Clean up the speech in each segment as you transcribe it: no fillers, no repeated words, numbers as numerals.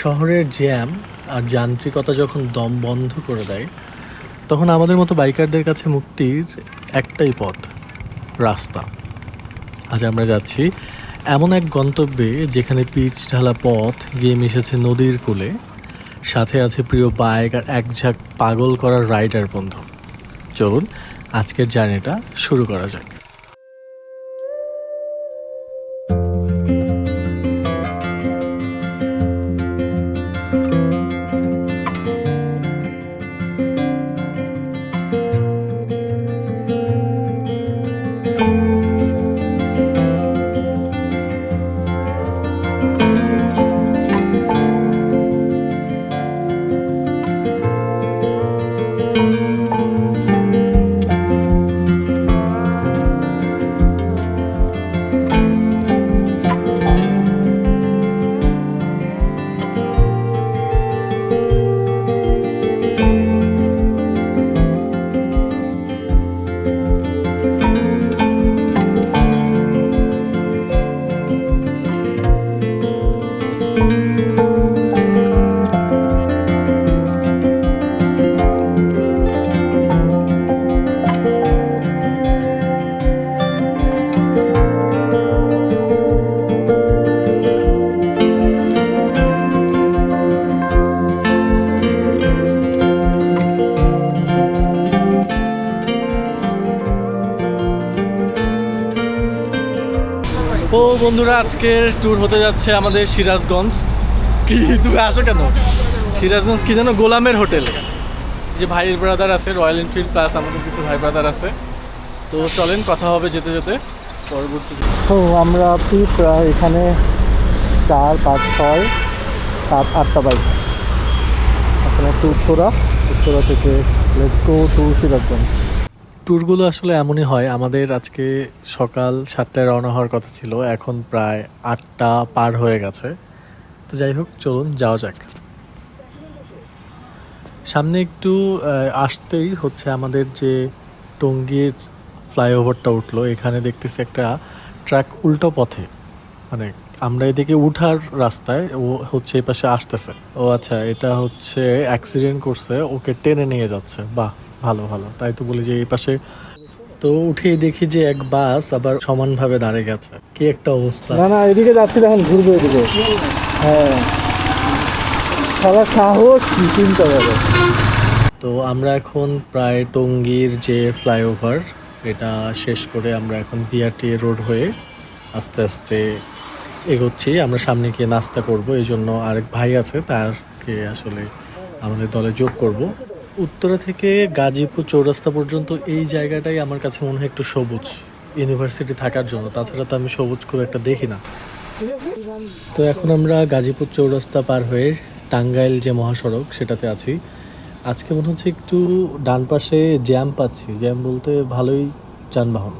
শহরের জ্যাম আর যান্ত্রিকতা যখন দম বন্ধ করে দেয়, তখন আমাদের মতো বাইকারদের কাছে মুক্তির একটাই পথ, রাস্তা। আজ আমরা যাচ্ছি এমন এক গন্তব্যে যেখানে পিচ ঢালা পথ গিয়ে মিশেছে নদীর কূলে, সাথে আছে প্রিয় বাইক আর এক ঝাঁক পাগল করার রাইডার বন্ধু। চলুন আজকের জার্নিটা শুরু করা যাক। ও বন্ধুরা, আজকের ট্যুর হতে যাচ্ছে আমাদের সিরাজগঞ্জ। কি তুমি আসো কেন? সিরাজগঞ্জ কি যেন গোলামের হোটেল, যে ভাইয়ের ব্রাদার আছে, রয়্যাল এনফিল্ড প্লাস আমাদের কিছু ভাই ব্রাদার আছে। তো চলেন কথা হবে যেতে যেতে পরবর্তীতে। তো আমরা প্রায় এখানে 4, 5, 6, 7, 8টা বাইক। এখন একটু উত্তরা থেকে লেটস গো টু সিরাজগঞ্জ। ট্যুরগুলো আসলে এমনই হয়। আমাদের আজকে সকাল 7টায় রওনা হওয়ার কথা ছিল, এখন প্রায় 8টা পার হয়ে গেছে। তো যাই হোক, চলুন যাওয়া যাক। সামনে একটু আসতেই হচ্ছে আমাদের যে টঙ্গীর ফ্লাইওভারটা উঠলো, এখানে দেখতেছি একটা ট্রাক উল্টো পথে, মানে আমরা এদিকে উঠার রাস্তায়, ও হচ্ছে এই পাশে আসতেছে। ও আচ্ছা, এটা হচ্ছে অ্যাক্সিডেন্ট করছে, ওকে টেনে নিয়ে যাচ্ছে। বাহ, ভালো ভালো। তাই তো বলি যে এই পাশে তো উঠেই দেখি যে এক বাস আবার সমানভাবে দাঁড়িয়ে গেছে। কি একটা অবস্থা! না এদিকে যাচ্ছি, এখন ঘুরবো এদিকে। হ্যাঁ, সারা সাহস কি চিন্তা করে। তো আমরা এখন প্রায় টঙ্গীর যে ফ্লাইওভার, এটা শেষ করে আমরা এখন বিআরটি রোড হয়ে আস্তে আস্তে এগোচ্ছি। আমরা সামনে গিয়ে নাস্তা করব, এই জন্য আরেক ভাই আছে, তারকে আসলে আমাদের দলে যোগ করব। উত্তরা থেকে গাজীপুর চৌরাস্তা পর্যন্ত এই জায়গাটাই আমার কাছে মনে হয় একটু সবুজ, ইউনিভার্সিটি থাকার জন্য। তাছাড়া তো আমি সবুজ খুব একটা দেখি না। তো এখন আমরা গাজীপুর চৌরাস্তা পার হয়ে টাঙ্গাইল যে মহাসড়ক সেটাতে আছি। আজকে মনে হচ্ছে একটু ডান পাশে জ্যাম পাচ্ছি, জ্যাম বলতে ভালোই যানবাহন।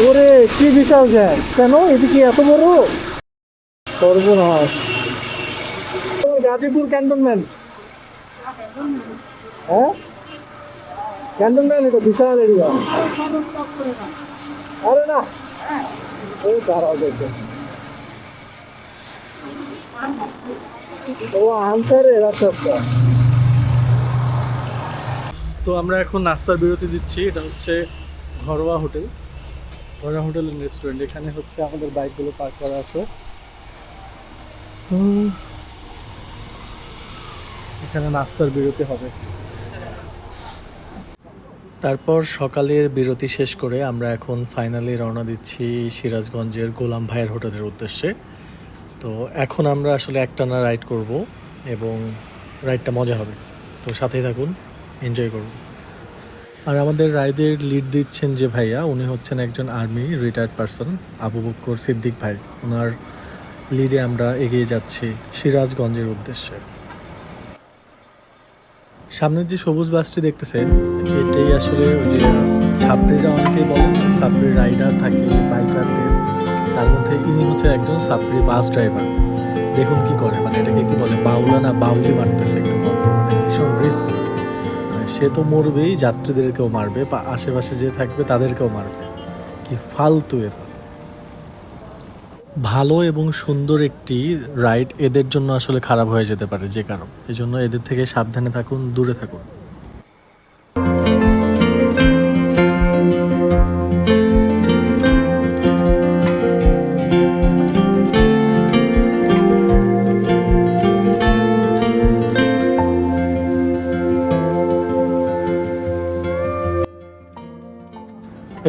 ওরে কি বিশাল জ্যাম! কেন এদিকে এত বড়? সর্বনাশ! গাজীপুর ক্যান্টনমেন্ট। হ্যাঁ, ক্যান্টনমেন্ট, এটা বিশাল এরিয়া। আরে না, ওই দাঁড়াও দেখো, ও আনসারে রাস্তা। তো আমরা এখন নাস্তার বিরতি দিচ্ছি। এটা হচ্ছে ঘরোয়া হোটেল, ঘরোয়া হোটেল এন্ড রেস্টুরেন্ট। এখানে হচ্ছে আমাদের বাইকগুলো পার্ক করা আছে। এখানে নাস্তার বিরতি হবে। তারপর সকালের বিরতি শেষ করে আমরা এখন ফাইনালি রওনা দিচ্ছি সিরাজগঞ্জের গোলাম ভাইয়ের হোটেলের উদ্দেশ্যে। তো এখন আমরা আসলে একটানা রাইড করব এবং রাইডটা মজা হবে। তো সাথেই থাকুন, এনজয় করুন। আর আমাদের রাইডের লিড দিচ্ছেন যে ভাইয়া, উনি হচ্ছেন একজন army retired person, Abu Bakkar Siddique ভাই। ওনার লিডে আমরা এগিয়ে যাচ্ছি সিরাজগঞ্জের উদ্দেশ্যে। সামনের যে সবুজ বাসটি দেখতেছেন, এটাই আসলে ওই যে ছাপড়িরা অনেকেই বলেন না, ছাপড়ি রাইডার থাকে বাইকারদের, তার মধ্যে ইনি হচ্ছে একজন ছাপড়ি বাস ড্রাইভার। দেখুন কি করে, মানে এটাকে কি বলে, বাউলা না বাউলি মারতেছে একটু, মানে ভীষণ রিস্কি। মানে সে তো মরবেই, যাত্রীদেরকেও মারবে, বা আশেপাশে যে থাকবে তাদেরকেও মারবে। কি ফালতু এটা! ভালো এবং সুন্দর একটি রাইড এদের জন্য আসলে খারাপ হয়ে যেতে পারে, যে কারণ এই জন্য এদের থেকে সাবধানে থাকুন, দূরে থাকুন।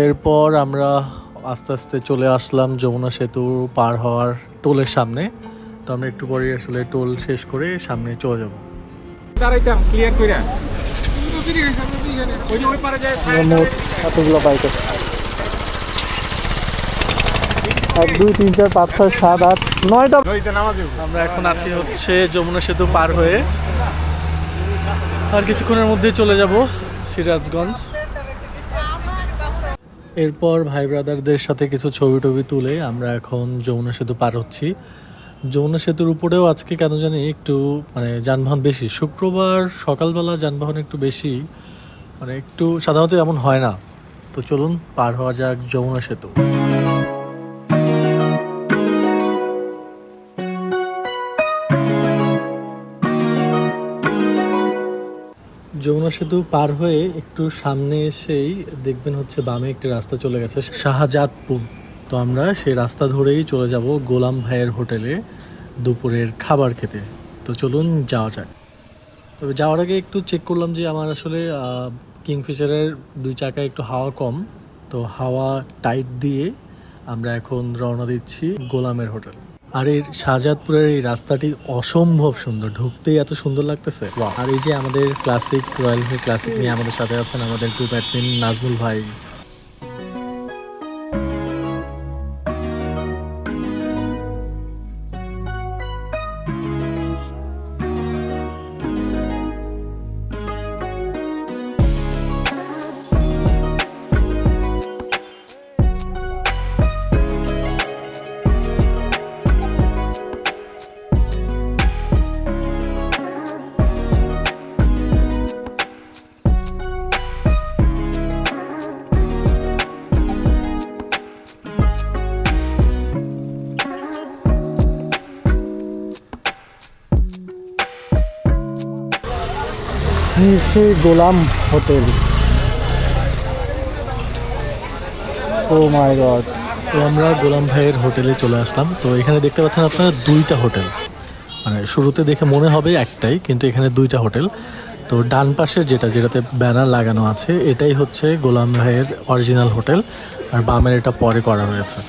এরপর আমরা আস্তে আস্তে চলে আসলাম যমুনা সেতু পার হওয়ার টোলের সামনে। তো আমরা একটু পরে আসলে টোল শেষ করে সামনে চলে যাব। মোট এতগুলো বাইক আছে, 1 2 3 4 5 6 7 8 9টা। আমরা এখন আছি হচ্ছে যমুনা সেতু পার হয়ে, আর কিছুক্ষণের মধ্যেই চলে যাব সিরাজগঞ্জ। এরপর ভাই ব্রাদারদের সাথে কিছু ছবি টবি তুলে আমরা এখন যমুনা সেতু পার হচ্ছি। যমুনা সেতুর উপরেও আজকে কেন জানি একটু যানবাহন বেশি, শুক্রবার সকালবেলা যানবাহন একটু বেশি, একটু সাধারণত এমন হয় না। তো চলুন পার হওয়া যাক যমুনা সেতু। যমুনা সেতু পার হয়ে একটু সামনে এসেই দেখবেন হচ্ছে বামে একটি রাস্তা চলে গেছে শাহজাদপুর। তো আমরা সেই রাস্তা ধরেই চলে যাব গোলাম ভাইয়ের হোটেলে দুপুরের খাবার খেতে। তো চলুন যাওয়া যাক। তবে যাওয়ার আগে একটু চেক করলাম যে আমার আসলে কিংফিশারের 2 চাকায় একটু হাওয়া কম, তো হাওয়া টাইট দিয়ে আমরা এখন রওনা দিচ্ছি গোলামের হোটেল। আর এই শাহজাদপুরের এই রাস্তাটি অসম্ভব সুন্দর, ঢুকতেই এত সুন্দর লাগতেছে। আর এই যে আমাদের ক্লাসিক রয়্যাল ক্লাসিক নিয়ে আমাদের সাথে আছেন আমাদের গ্রুপ অ্যাডমিন নাজমুল ভাই। সেই গোলাম হোটেল। ও মাই গড। তো আমরা গোলাম ভাইয়ের হোটেলে চলে আসলাম। তো এখানে দেখতে পাচ্ছেন আপনারা 2টা হোটেল, শুরুতে দেখে মনে হবে একটাই, কিন্তু এখানে 2টা হোটেল। তো ডান পাশের যেটাতে ব্যানার লাগানো আছে এটাই হচ্ছে গোলাম ভাইয়ের অরিজিনাল হোটেল, আর বামের এটা পরে করা হয়েছে।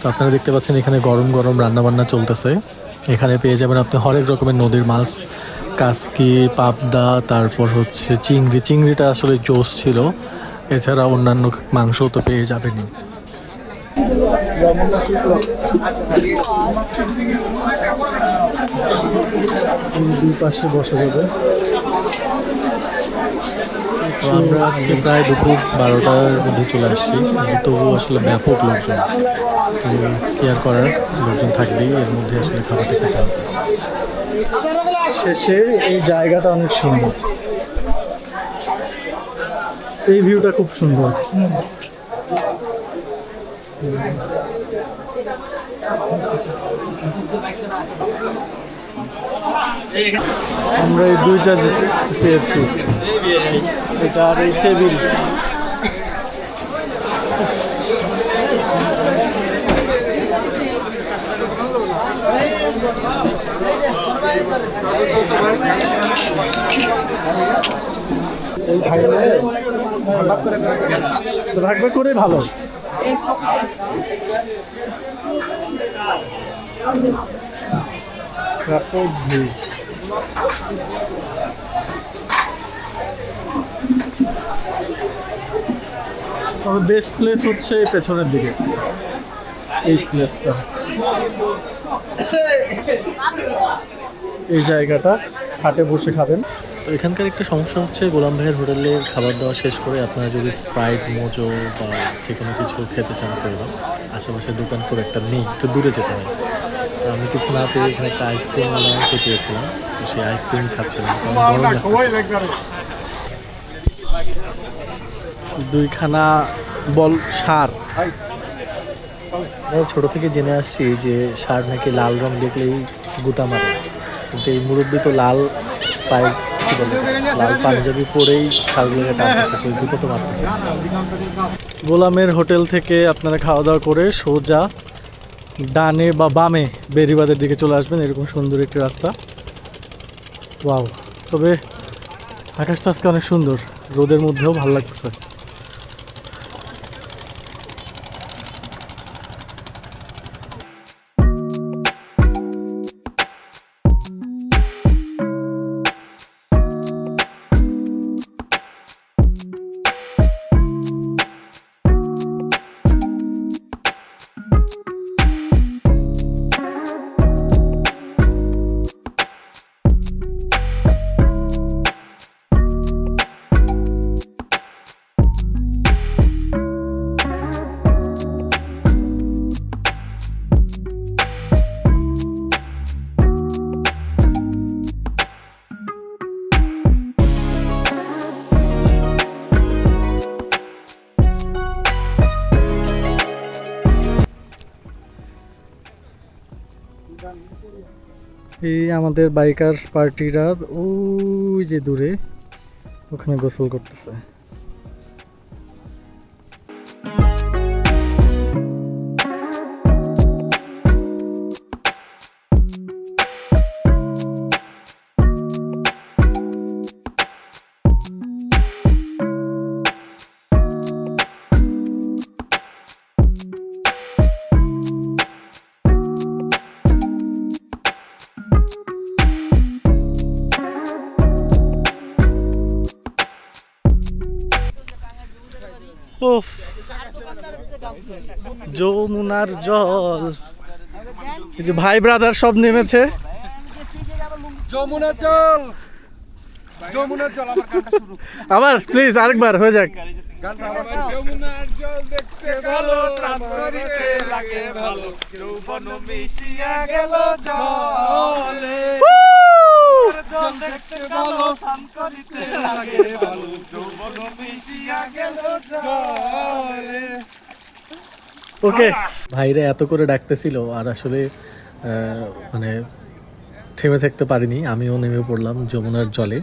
তো আপনারা দেখতে পাচ্ছেন এখানে গরম গরম রান্নাবান্না চলতেছে। এখানে পেয়ে যাবেন আপনি হরেক রকমের নদীর মাছ, কাসকি, পাবদা, তারপর হচ্ছে চিংড়িটা আসলে জোস ছিল। এছাড়া অন্যান্য মাংস তো পেয়ে যাবেনই। দুই পাশে বসে যাবে। তো আমরা আজকে প্রায় দুপুর 12টার মধ্যে চলে আসছি, তবু আসলে ব্যাপক লোকজন। তো কেয়ার করার লোকজন থাকবেই, এর মধ্যে আসলে খাবারটা খেতে হবে। শেষে এই জায়গাটা অনেক সুন্দর, এই ভিউটা খুব সুন্দর। আমরা এই 2টা পেয়েছি, এটা আর এই টেবিল। ভাগ ভাগ করে ভালো। তবে বেস্ট প্লেস হচ্ছে পেছনের দিকে, এই প্লেসটা, এই জায়গাটা হাটে বসে খাবেন। তো এখানকার একটা সমস্যা হচ্ছে গোলাম ভাইয়ের হোটেলের খাবার দাওয়া শেষ করে আপনারা যদি স্প্রাইট, মোজো বা যে কোনো কিছু খেতে চান, সেরকম আশেপাশে দোকান খুব একটা নেই, একটু দূরে যেতে হয়। তো আমি কিছু না পেয়ে এখানে একটা আইসক্রিম পেয়েছিলাম, তো সেই আইসক্রিম খাচ্ছিলাম। 2খানা বল সার আমরা ছোট থেকে জেনে আসছি যে ষাঁড় নাকি লাল রং দেখলেই গুতা মারে, কিন্তু এই মুরব্বী তো লাল পায়ে কি বলে লাল পাঞ্জাবি পরেই ষাঁড়গুলোকে টানতেছে, তো গুতা তো মারতেছে। গোলামের হোটেল থেকে আপনারা খাওয়া দাওয়া করে সোজা ডানে বা বামে বেরিবাদের দিকে চলে আসবেন, এরকম সুন্দর একটি রাস্তা। ওয়াও, তবে আকাশটা আজকে অনেক সুন্দর, রোদের মধ্যেও ভালো লাগতেছে। এই আমাদের বাইকার পার্টিরা ওই যে দূরে ওখানে গোসল করতেছে। ওফ, যমুনার জল, এই যে ভাই ব্রাদার সব নেমেছে। যমুনার জল, যমুনার জল, আবার গানটা শুরু। আবার প্লিজ আরেকবার হয়ে যাক। গানটা আবার যমুনার জল দেখতে ভালো, স্নান করিতে লাগে ভালো, যৌবন মিশিয়া গেল জলে। জল দেখতে ভালো, স্নান করিতে লাগে ভালো, যৌবন মিশিয়া গেল জলে। ওকে, ভাইরা এত করে ডাকতেছিল আর আসলে মানে থেমে থাকতে পারিনি, আমিও নেমে পড়লাম যমুনার জলে।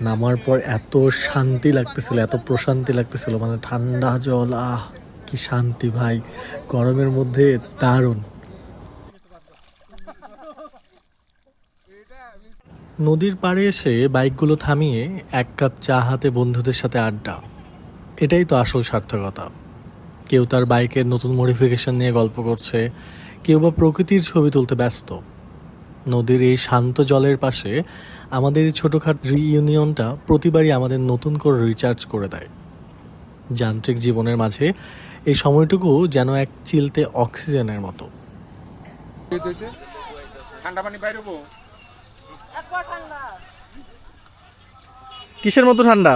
নামার পর এত শান্তি লাগতেছিল, এত প্রশান্তি লাগতেছিল, মানে ঠান্ডা জল, আহ কি শান্তি ভাই, গরমের মধ্যে দারুণ। নদীর পাড়ে এসে বাইকগুলো থামিয়ে এক কাপ চা হাতে বন্ধুদের সাথে আড্ডা, এটাই তো আসল সার্থকতা। কেউ তার বাইকের নতুন মডিফিকেশন নিয়ে গল্প করছে, কেউ বা প্রকৃতির ছবি তুলতে ব্যস্ত। নদীর এই শান্ত জলের পাশে আমাদের এই ছোটোখাটো রিইউনিয়নটা প্রতিবারই আমাদের নতুন করে রিচার্জ করে দেয়। যান্ত্রিক জীবনের মাঝে এই সময়টুকু যেন এক চিলতে অক্সিজেনের মতো। ঠান্ডা পানি বাইরে হবো, কিসের মতো ঠান্ডা?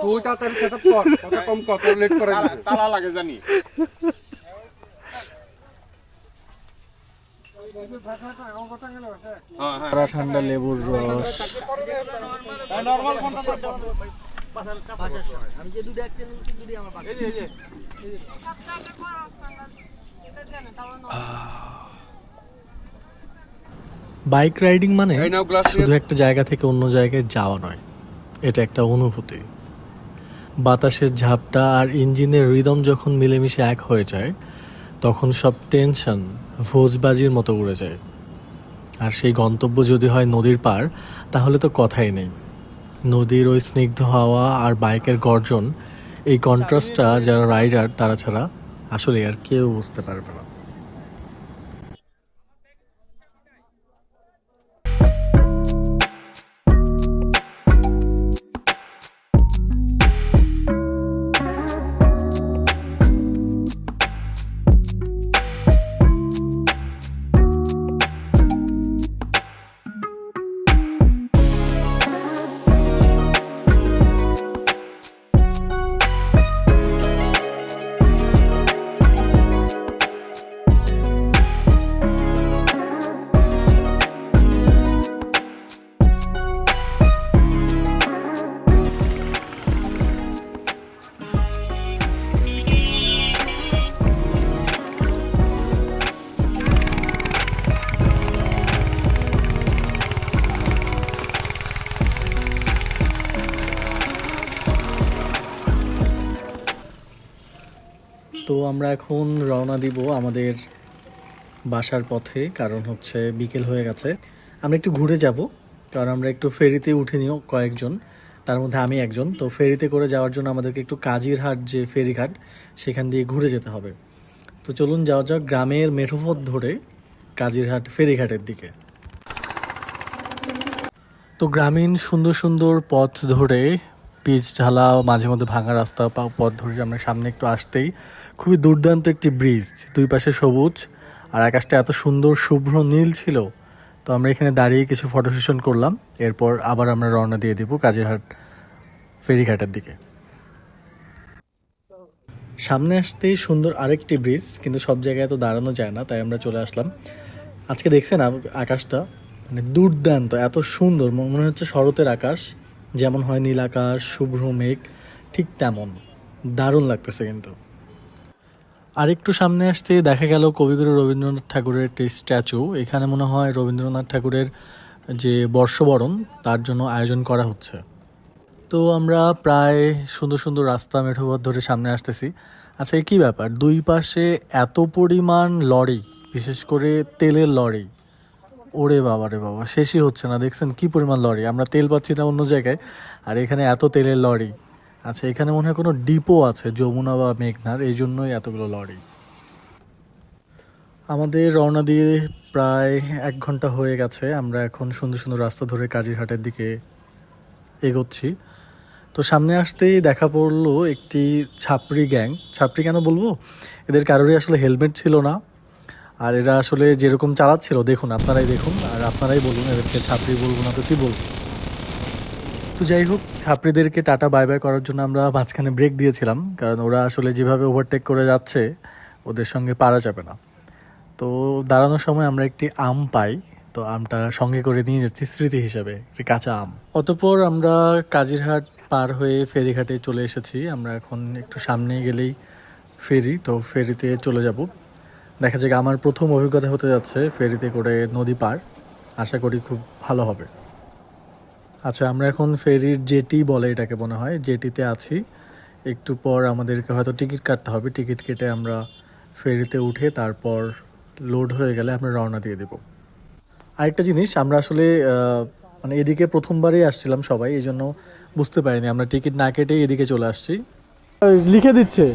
তুই তাড়াতাড়ি সেটআপ কর, কথা কম কর, লেট করে দিবি, তালা লাগে জানি। ঠান্ডা লেবুর রস, বাইক রাইডিং মানে শুধু একটা জায়গা থেকে অন্য জায়গায় যাওয়া নয়, এটা একটা অনুভূতি। বাতাসের ঝাপটা আর ইঞ্জিনের রিদম যখন মিলেমিশে এক হয়ে যায়, তখন সব টেনশন ভোজবাজির মতো উড়ে যায়। আর সেই গন্তব্য যদি হয় নদীর পার, তাহলে তো কথাই নেই। নদীর ওই স্নিগ্ধ হাওয়া আর বাইকের গর্জন, এই কন্ট্রাস্টটা যারা রাইডার তারা ছাড়া আসলে আর কেউ বুঝতে পারবে না। তো আমরা এখন রওনা দিব আমাদের বাসার পথে, কারণ হচ্ছে বিকেল হয়ে গেছে। আমরা একটু ঘুরে যাব, কারণ আমরা একটু ফেরিতে উঠে নিও কয়েকজন, তার মধ্যে আমি একজন। তো ফেরিতে করে যাওয়ার জন্য আমাদেরকে একটু কাজিরহাট যে ফেরিঘাট সেখান দিয়ে ঘুরে যেতে হবে। তো চলুন যাওয়া যাক গ্রামের মেঠোপথ ধরে কাজিরহাট ফেরিঘাটের দিকে। তো গ্রামীণ সুন্দর সুন্দর পথ ধরে, পিচ ঢালা মাঝে মধ্যে ভাঙা রাস্তা পথ ধরে আমরা সামনে একটু আসতেই খুবই দুর্দান্ত একটি ব্রিজ, দুই পাশে সবুজ আর আকাশটা এত সুন্দর শুভ্র নীল ছিল। তো আমরা এখানে দাঁড়িয়ে কিছু ফটো সেশন করলাম, এরপর আবার আমরা রওনা দিয়ে দিব কাজিরহাট ফেরিঘাটের দিকে। সামনে আসতেই সুন্দর আরেকটি ব্রিজ, কিন্তু সব জায়গায় তো দাঁড়ানো যায় না, তাই আমরা চলে আসলাম। আজকে দেখছেন আকাশটা মানে দুর্দান্ত, এত সুন্দর, মনে হচ্ছে শরতের আকাশ যেমন হয়, নীল আকাশ শুভ্র মেঘ, ঠিক তেমন দারুণ লাগতেছে। কিন্তু আরেকটু সামনে আসতে দেখা গেল কবিগুরু রবীন্দ্রনাথ ঠাকুরের একটি স্ট্যাচু। এখানে মনে হয় রবীন্দ্রনাথ ঠাকুরের যে বর্ষবরণ তার জন্য আয়োজন করা হচ্ছে। তো আমরা প্রায় সুন্দর সুন্দর রাস্তা মেঠোপথ ধরে সামনে আসতেছি। আচ্ছা, এই কী ব্যাপার, দুই পাশে এত পরিমাণ লরি, বিশেষ করে তেলের লরি। ওরে বাবা রে বাবা, শেষই হচ্ছে না। দেখছেন কি পরিমাণ লরি, আমরা তেল পাচ্ছি না অন্য জায়গায়, আর এখানে এত তেলের লরি। আচ্ছা, এখানে মনে হয় কোনো ডিপো আছে যমুনা বা মেঘনার, এই জন্যই এতগুলো লরি। আমাদের রওনা দিয়ে প্রায় 1 ঘন্টা হয়ে গেছে। আমরা এখন সুন্দর সুন্দর রাস্তা ধরে কাজিরহাটের দিকে এগোচ্ছি। তো সামনে আসতেই দেখা পড়লো একটি ছাপরি গ্যাং। ছাপরি কেন বলবো, এদের কারোরই আসলে হেলমেট ছিল না, আর এরা আসলে যেরকম চালাচ্ছিল দেখুন, আপনারাই দেখুন আর আপনারাই বলুন এদেরকে ছাপরি বলবো না তো কী বলবো। তো যাই হোক, ছাপরিদেরকে টাটা বাই বাই করার জন্য আমরা মাঝখানে ব্রেক দিয়েছিলাম, কারণ ওরা আসলে যেভাবে ওভারটেক করে যাচ্ছে ওদের সঙ্গে পারা যাবে না। তো দাঁড়ানোর সময় আমরা একটি আম পাই, তো আমটা সঙ্গে করে নিয়ে যাচ্ছি স্মৃতি হিসাবে, একটি কাঁচা আম। অতঃপর আমরা কাজিরহাট পার হয়ে ফেরিঘাটে চলে এসেছি। আমরা এখন একটু সামনে গেলেই ফেরি, তো ফেরিতে চলে যাব। দেখা যাক, আমার প্রথম অভিজ্ঞতা হতে যাচ্ছে ফেরিতে করে নদী পার, আশা করি খুব ভালো হবে। আচ্ছা, আমরা এখন ফেরির জেটি বলে এটাকে মনে হয়, জেটিতে আছি। একটু পর আমাদেরকে হয়তো টিকিট কাটতে হবে, টিকিট কেটে আমরা ফেরিতে উঠে তারপর লোড হয়ে গেলে আমরা রওনা দিয়ে দেব। আরেকটা জিনিস, আমরা আসলে মানে এদিকে প্রথমবারই আসছিলাম সবাই, এই জন্য বুঝতে পারিনি, আমরা টিকিট না কেটে এদিকে চলে আসছি। লিখে দিচ্ছে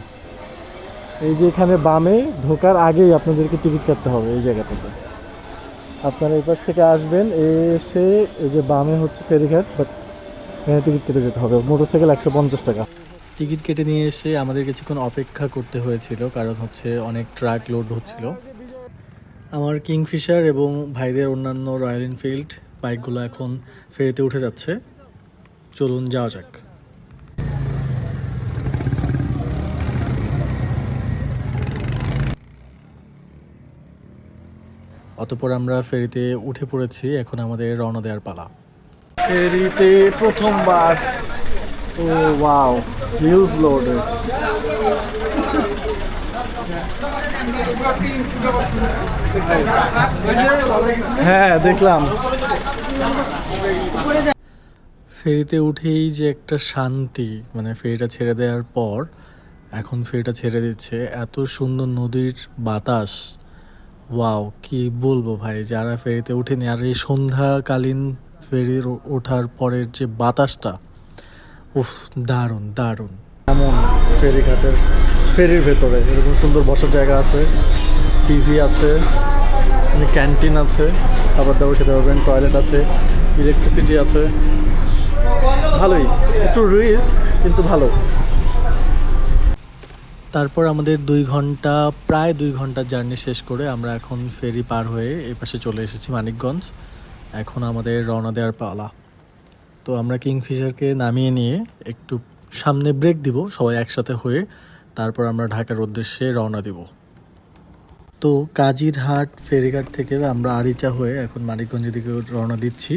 এই যে এখানে বামে ঢোকার আগেই আপনাদেরকে টিকিট কাটতে হবে এই জায়গা থেকে। আপনারা এই পাশ থেকে আসবেন, এসে এই যে বামে হচ্ছে ফেরিঘাট, বাট এখানে টিকিট কেটে যেতে হবে। মোটরসাইকেল 150 টাকা। টিকিট কেটে নিয়ে এসে আমাদের কিছুক্ষণ অপেক্ষা করতে হয়েছিল, কারণ হচ্ছে অনেক ট্রাক লোড হচ্ছিল। আমার কিংফিশার এবং ভাইদের অন্যান্য রয়্যাল এনফিল্ড বাইকগুলো এখন ফেরিতে উঠে যাচ্ছে। চলুন যাওয়া যাক। অতঃপর আমরা ফেরিতে উঠে পড়েছি, এখন আমাদের রওনা দেওয়ার পালা। ফেরিতে প্রথমবার, ও ওয়াও, হিউজ লোড। হ্যাঁ দেখলাম। ফেরিতে উঠেই যে একটা শান্তি, মানে ফেরিটা ছেড়ে দেওয়ার পর, এখন ফেরিটা ছেড়ে দিচ্ছে, এত সুন্দর নদীর বাতাস, ওয়াও কি বলবো ভাই। যারা ফেরিতে উঠেনি, আর এই সন্ধ্যাকালীন ফেরির ওঠার পরের যে বাতাসটা, উফ দারুণ দারুণ। এমন ফেরিঘাটের ফেরির ভেতরে এরকম সুন্দর বসার জায়গা আছে, টিভি আছে, ক্যান্টিন আছে, খাবার দাবার খেতে পারবেন, টয়লেট আছে, ইলেকট্রিসিটি আছে, ভালোই। একটু রিস্ক কিন্তু ভালো। তারপর আমাদের প্রায় 2 ঘন্টার জার্নি শেষ করে আমরা এখন ফেরি পার হয়ে এই পাশে চলে এসেছি মানিকগঞ্জ। এখন আমাদের রওনা দেওয়ার পালা। তো আমরা কিংফিশারকে নামিয়ে নিয়ে একটু সামনে ব্রেক দিব সবাই একসাথে হয়ে, তারপর আমরা ঢাকার উদ্দেশ্যে রওনা দিব। তো কাজিরহাট ফেরিঘাট থেকে আমরা আরিচা হয়ে এখন মানিকগঞ্জের দিকে রওনা দিচ্ছি।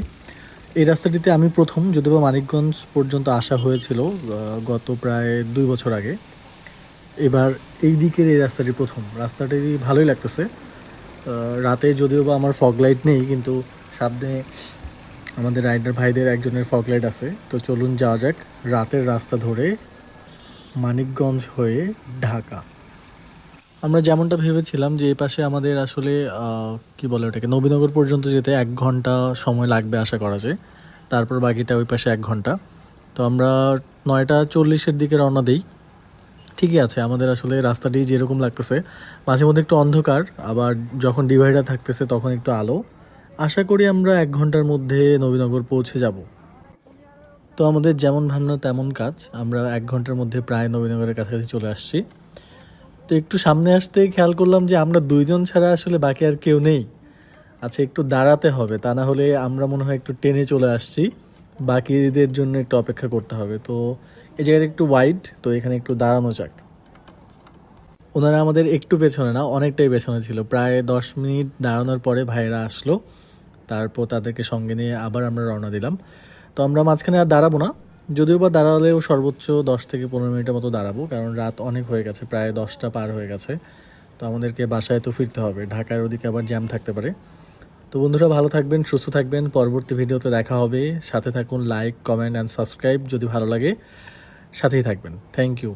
এই রাস্তাটিতে আমি প্রথম, যদিও মানিকগঞ্জ পর্যন্ত আসা হয়েছিল গত প্রায় 2 বছর আগে। এবার এই দিকের এই রাস্তাটি প্রথম। রাস্তাটি ভালোই লাগতেছে। রাতে যদিও বা আমার ফগ লাইট নেই, কিন্তু সামনে আমাদের রাইডার ভাইদের একজনের ফগ লাইট আছে। তো চলুন যাওয়া যাক রাতের রাস্তা ধরে মানিকগঞ্জ হয়ে ঢাকা। আমরা যেমনটা ভেবেছিলাম যে এই পাশে আমাদের আসলে কি বলে ওটাকে নবীনগর পর্যন্ত যেতে 1 ঘন্টা সময় লাগবে আশা করা যায়, তারপর বাকিটা ওই পাশে 1 ঘন্টা। তো আমরা 9:40-এর দিকে রওনা দিই। ঠিকই আছে, আমাদের আসলে রাস্তাটি যেরকম লাগতেছে মাঝে মধ্যে একটু অন্ধকার, আবার যখন ডিভাইডার থাকতেছে তখন একটু আলো। আশা করি আমরা 1 ঘন্টার মধ্যে নবীনগর পৌঁছে যাব। তো আমাদের যেমন ভাবনা তেমন কাজ, আমরা 1 ঘন্টার মধ্যে প্রায় নবীনগরের কাছাকাছি চলে আসছি। তো একটু সামনে আসতেই খেয়াল করলাম যে আমরা 2 জন ছাড়া আসলে বাকি আর কেউ নেই। আচ্ছা, একটু দাঁড়াতে হবে, তা না হলে আমরা মনে হয় একটু টেনে চলে আসছি, বাকিদের জন্য একটু অপেক্ষা করতে হবে। তো এই জায়গাটা একটু ওয়াইড, তো এখানে একটু দাঁড়ানো যাক। ওনারা আমাদের একটু পেছনে না, অনেকটাই পেছনে ছিল। প্রায় 10 মিনিট দাঁড়ানোর পরে ভাইয়েরা আসলো, তারপর তাদেরকে সঙ্গে নিয়ে আবার আমরা রওনা দিলাম। তো আমরা মাঝখানে আর দাঁড়াবো না, যদিও বা দাঁড়ালেও সর্বোচ্চ 10 থেকে 15 মিনিটের মতো দাঁড়াবো, কারণ রাত অনেক হয়ে গেছে, প্রায় 10টা পার হয়ে গেছে। তো আমাদেরকে বাসায় তো ফিরতে হবে, ঢাকার ওদিকে আবার জ্যাম থাকতে পারে। তো বন্ধুরা, ভালো থাকবেন, সুস্থ থাকবেন, পরবর্তী ভিডিওতে দেখা হবে। সাথে থাকুন, লাইক, কমেন্ট অ্যান্ড সাবস্ক্রাইব যদি ভালো লাগে, সাথেই থাকবেন। Thank you.